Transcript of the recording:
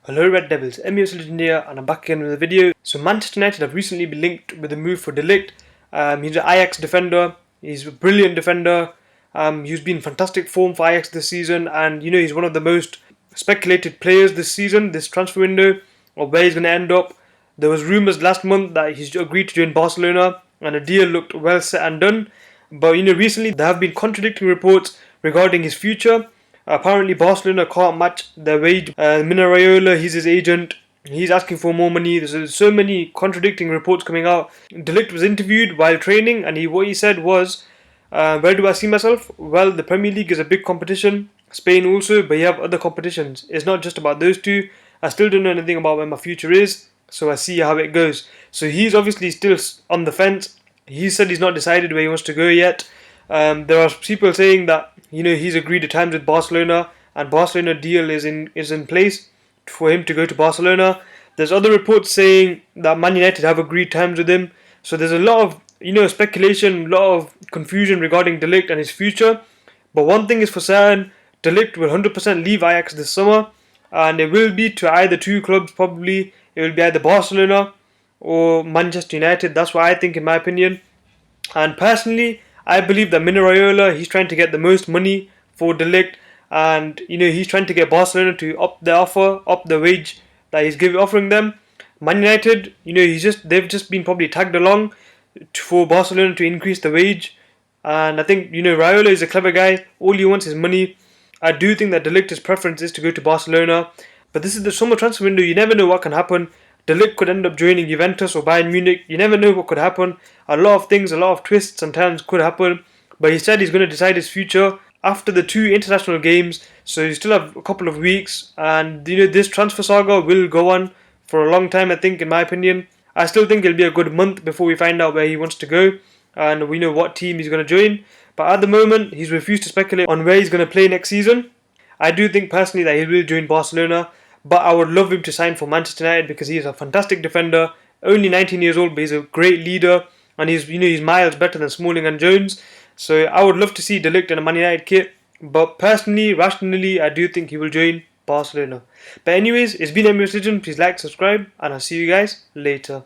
Hello Red Devils, MUS Legend here, and I'm back again with a video. So Manchester United have recently been linked with a move for De Ligt. He's an Ajax defender, he's a brilliant defender, he's been in fantastic form for Ajax this season, and he's one of the most speculated players this season, this transfer window, or where he's going to end up. There was rumours last month that he's agreed to join Barcelona, and the deal looked well set and done. But recently there have been contradicting reports regarding his future. Apparently Barcelona can't match their wage. Mino Raiola, he's his agent. He's asking for more money. There's so many contradicting reports coming out. De Ligt was interviewed while training, and what he said was, where do I see myself? Well, the Premier League is a big competition. Spain also, but you have other competitions. It's not just about those two. I still don't know anything about where my future is, so I see how it goes. So he's obviously still on the fence. He said he's not decided where he wants to go yet. There are people saying that he's agreed to terms with Barcelona, and Barcelona deal is in place for him to go to Barcelona. There's other reports saying that Man United have agreed terms with him. So there's a lot of speculation, a lot of confusion regarding De Ligt and his future. But one thing is for certain, De Ligt will 100% leave Ajax this summer, and it will be to either two clubs probably. It will be either Barcelona or Manchester United. That's what I think, in my opinion. And personally, I believe that Mino Raiola, he's trying to get the most money for De Ligt, and he's trying to get Barcelona to up the offer, up the wage that he's offering them. Man United, they've just been probably tagged along for Barcelona to increase the wage, and I think Raiola is a clever guy. All he wants is money. I do think that De Ligt's preference is to go to Barcelona, but this is the summer transfer window. You never know what can happen. De Ligt could end up joining Juventus or Bayern Munich. You never know what could happen. A lot of things, a lot of twists and turns could happen. But he said he's going to decide his future after the two international games. So you still have a couple of weeks. And this transfer saga will go on for a long time, I think, in my opinion. I still think it'll be a good month before we find out where he wants to go and we know what team he's going to join. But at the moment, he's refused to speculate on where he's going to play next season. I do think personally that he will join Barcelona, but I would love him to sign for Manchester United because he is a fantastic defender, only 19 years old, but he's a great leader, and he's miles better than Smalling and Jones. So I would love to see De Ligt in a Man United kit, but personally, rationally, I do think he will join Barcelona. But anyways, it's been MUS Legend. Please like, subscribe, and I'll see you guys later.